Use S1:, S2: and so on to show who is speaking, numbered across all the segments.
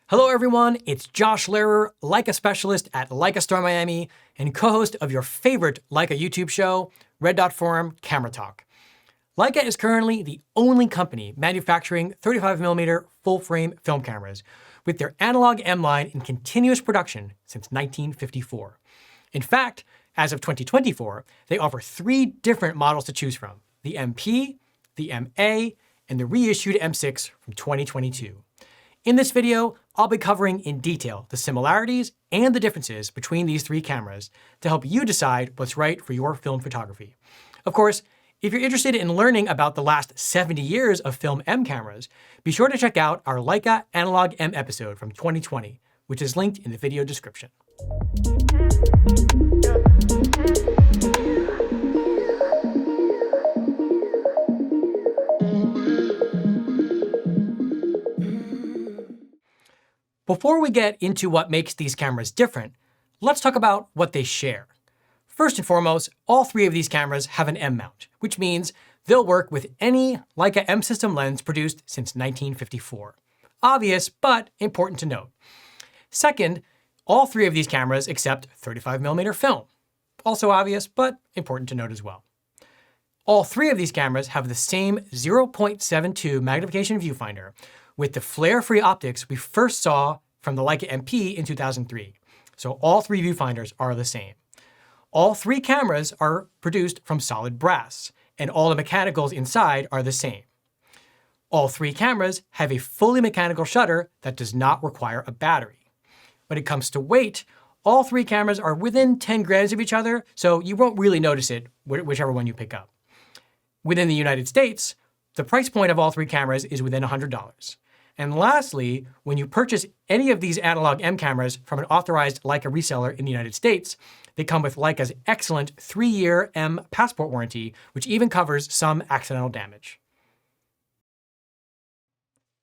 S1: Hello everyone, it's Josh Lehrer, Leica specialist at Leica Store Miami and co-host of your favorite Leica YouTube show, Red Dot Forum Camera Talk. Leica is currently the only company manufacturing 35mm full-frame film cameras, with their analog M line in continuous production since 1954. In fact, as of 2024, they offer 3 different models to choose from: the MP, the MA, and the reissued M6 from 2022. In this video, I'll be covering in detail the similarities and the differences between these 3 cameras to help you decide what's right for your film photography. Of course, if you're interested in learning about the last 70 years of film M cameras, be sure to check out our Leica Analog M episode from 2020, which is linked in the video description. Before we get into what makes these cameras different, let's talk about what they share. First and foremost, all 3 of these cameras have an M mount, which means they'll work with any Leica M system lens produced since 1954. Obvious, but important to note. Second, all 3 of these cameras accept 35mm film. Also obvious, but important to note as well. All 3 of these cameras have the same 0.72 magnification viewfinder, with the flare-free optics we first saw from the Leica MP in 2003. So all 3 viewfinders are the same. All 3 cameras are produced from solid brass, and all the mechanicals inside are the same. All 3 cameras have a fully mechanical shutter that does not require a battery. When it comes to weight, all 3 cameras are within 10 grams of each other, so you won't really notice it, whichever one you pick up. Within the United States, the price point of all 3 cameras is within $100. And lastly, when you purchase any of these analog M cameras from an authorized Leica reseller in the United States, they come with Leica's excellent 3-year M passport warranty, which even covers some accidental damage.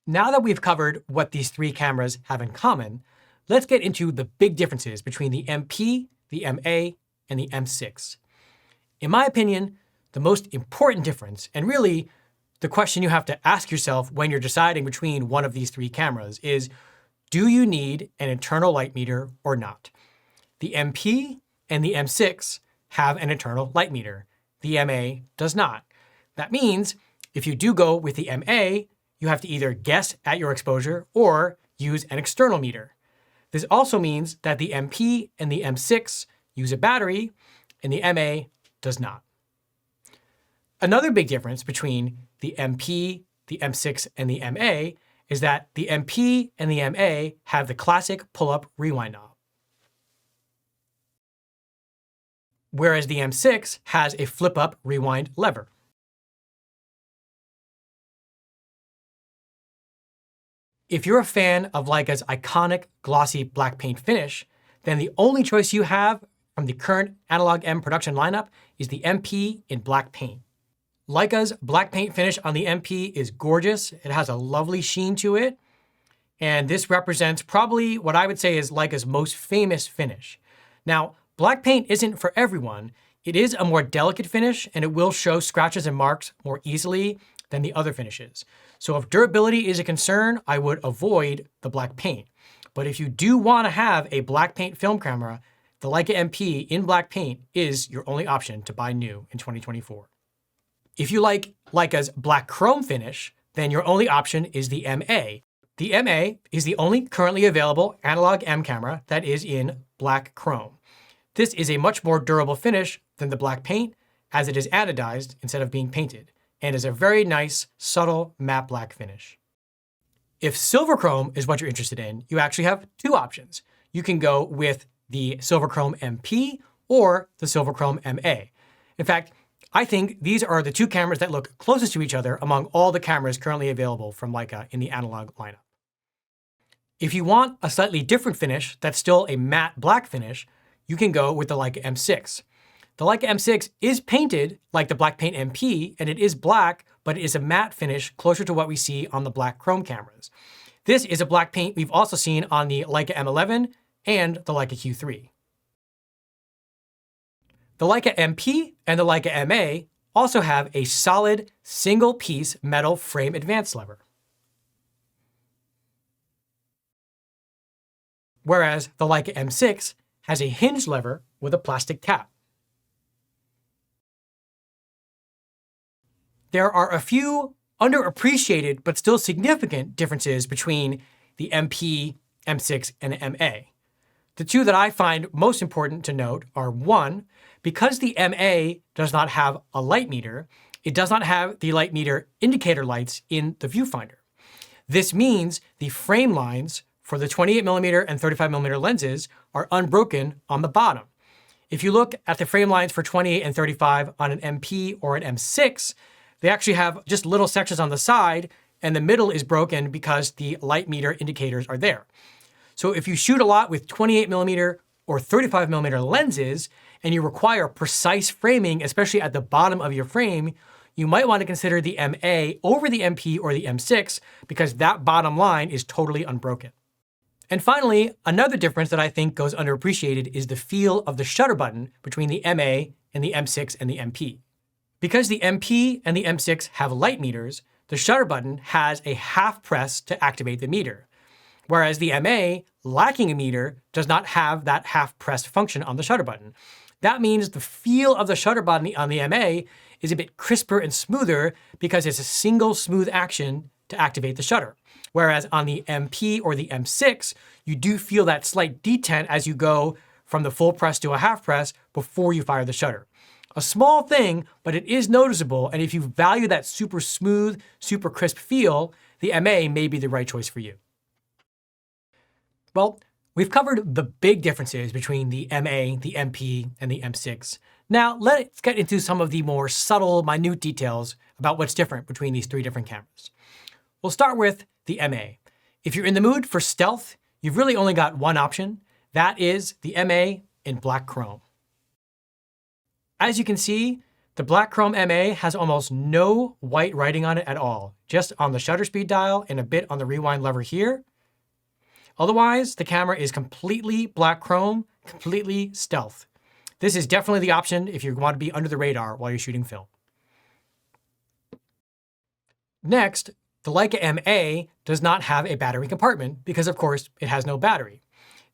S1: Now that we've covered what these 3 cameras have in common, let's get into the big differences between the MP, the MA, and the M6. In my opinion, the most important difference, and really the question you have to ask yourself when you're deciding between one of these 3 cameras, is, do you need an internal light meter or not? The MP and the M6 have an internal light meter. The MA does not. That means if you do go with the MA, you have to either guess at your exposure or use an external meter. This also means that the MP and the M6 use a battery and the MA does not. Another big difference between the MP, the M6, and the MA is that the MP and the MA have the classic pull-up rewind knob, whereas the M6 has a flip-up rewind lever. If you're a fan of Leica's iconic glossy black paint finish, then the only choice you have from the current Analog M production lineup is the MP in black paint. Leica's black paint finish on the MP is gorgeous. It has a lovely sheen to it. And this represents probably what I would say is Leica's most famous finish. Now, black paint isn't for everyone. It is a more delicate finish, and it will show scratches and marks more easily than the other finishes. So if durability is a concern, I would avoid the black paint. But if you do want to have a black paint film camera, the Leica MP in black paint is your only option to buy new in 2024. If you like Leica's black chrome finish, then your only option is the MA. The MA is the only currently available analog M camera that is in black chrome. This is a much more durable finish than the black paint, as it is anodized instead of being painted, and is a very nice, subtle matte black finish. If silver chrome is what you're interested in, you actually have 2 options. You can go with the silver chrome MP or the silver chrome MA. In fact, I think these are the 2 cameras that look closest to each other among all the cameras currently available from Leica in the analog lineup. If you want a slightly different finish that's still a matte black finish, you can go with the Leica M6. The Leica M6 is painted like the black paint MP, and it is black, but it is a matte finish closer to what we see on the black chrome cameras. This is a black paint we've also seen on the Leica M11 and the Leica Q3. The Leica MP and the Leica MA also have a solid single-piece metal frame advance lever. whereas the Leica M6 has a hinge lever with a plastic cap. There are a few underappreciated but still significant differences between the MP, M6, and MA. The two that I find most important to note are, one, because the MA does not have a light meter, it does not have the light meter indicator lights in the viewfinder. This means the frame lines for the 28mm and 35mm lenses are unbroken on the bottom. If you look at the frame lines for 28 and 35 on an MP or an M6, they actually have just little sections on the side, and the middle is broken because the light meter indicators are there. So if you shoot a lot with 28mm or 35mm lenses, and you require precise framing, especially at the bottom of your frame, you might want to consider the MA over the MP or the M6 because that bottom line is totally unbroken. And finally, another difference that I think goes underappreciated is the feel of the shutter button between the MA and the M6 and the MP. Because the MP and the M6 have light meters, the shutter button has a half press to activate the meter, whereas the MA, lacking a meter, does not have that half press function on the shutter button. That means the feel of the shutter button on the MA is a bit crisper and smoother because it's a single smooth action to activate the shutter. Whereas on the MP or the M6, you do feel that slight detent as you go from the full press to a half press before you fire the shutter. A small thing, but it is noticeable, and if you value that super smooth, super crisp feel, the MA may be the right choice for you. Well, we've covered the big differences between the MA, the MP, and the M6. Now let's get into some of the more subtle, minute details about what's different between these three different cameras. We'll start with the MA. If you're in the mood for stealth, you've really only got one option. That is the MA in black chrome. As you can see, the black chrome MA has almost no white writing on it at all, just on the shutter speed dial and a bit on the rewind lever here. Otherwise, the camera is completely black chrome, completely stealth. This is definitely the option if you want to be under the radar while you're shooting film. Next, the Leica MA does not have a battery compartment because, of course, it has no battery.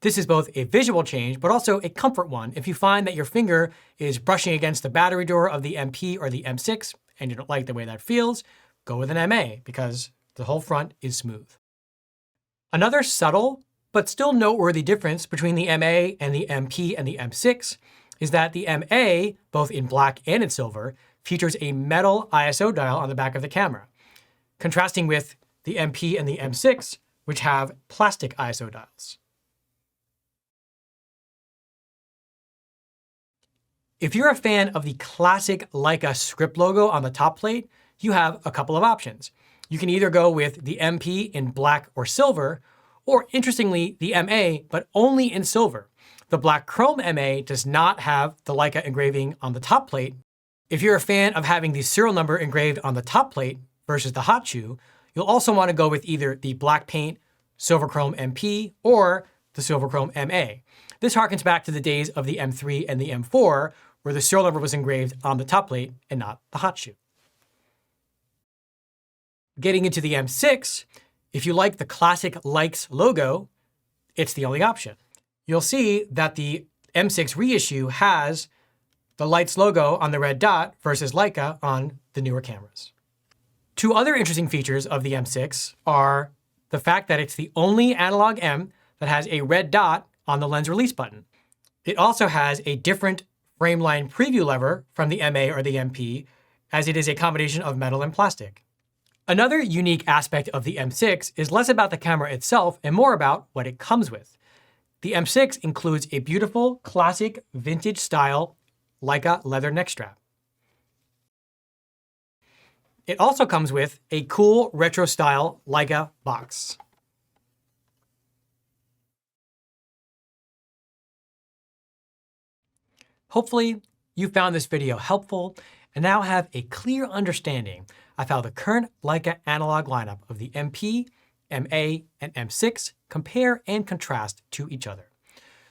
S1: This is both a visual change, but also a comfort one. If you find that your finger is brushing against the battery door of the MP or the M6 and you don't like the way that feels, go with an MA because the whole front is smooth. Another subtle, but still noteworthy difference between the MA and the MP and the M6 is that the MA, both in black and in silver, features a metal ISO dial on the back of the camera, contrasting with the MP and the M6, which have plastic ISO dials. If you're a fan of the classic Leica script logo on the top plate, you have a couple of options. You can either go with the MP in black or silver, or interestingly, the MA, but only in silver. The black chrome MA does not have the Leica engraving on the top plate. If you're a fan of having the serial number engraved on the top plate versus the hot shoe, you'll also want to go with either the black paint silver chrome MP or the silver chrome MA. This harkens back to the days of the M3 and the M4, where the serial number was engraved on the top plate and not the hot shoe. Getting into the M6, if you like the classic Leica logo, it's the only option. You'll see that the M6 reissue has the Leica logo on the red dot versus Leica on the newer cameras. Two other interesting features of the M6 are the fact that it's the only analog M that has a red dot on the lens release button. It also has a different frame line preview lever from the MA or the MP, as it is a combination of metal and plastic. Another unique aspect of the M6 is less about the camera itself and more about what it comes with. The M6 includes a beautiful, classic, vintage style Leica leather neck strap. It also comes with a cool retro style Leica box. Hopefully, you found this video helpful and now have a clear understanding of how the current Leica analog lineup of the MP, MA, and M6 compare and contrast to each other.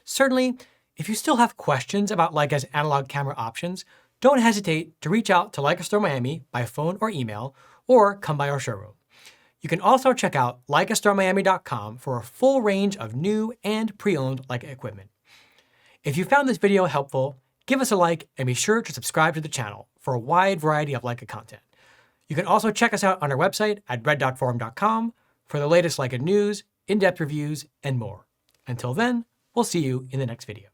S1: Certainly, if you still have questions about Leica's analog camera options, don't hesitate to reach out to Leica Store Miami by phone or email, or come by our showroom. You can also check out LeicaStarMiami.com for a full range of new and pre-owned Leica equipment. If you found this video helpful, give us a like and be sure to subscribe to the channel for a wide variety of Leica content. You can also check us out on our website at red.forum.com for the latest Leica news, in-depth reviews, and more. Until then, we'll see you in the next video.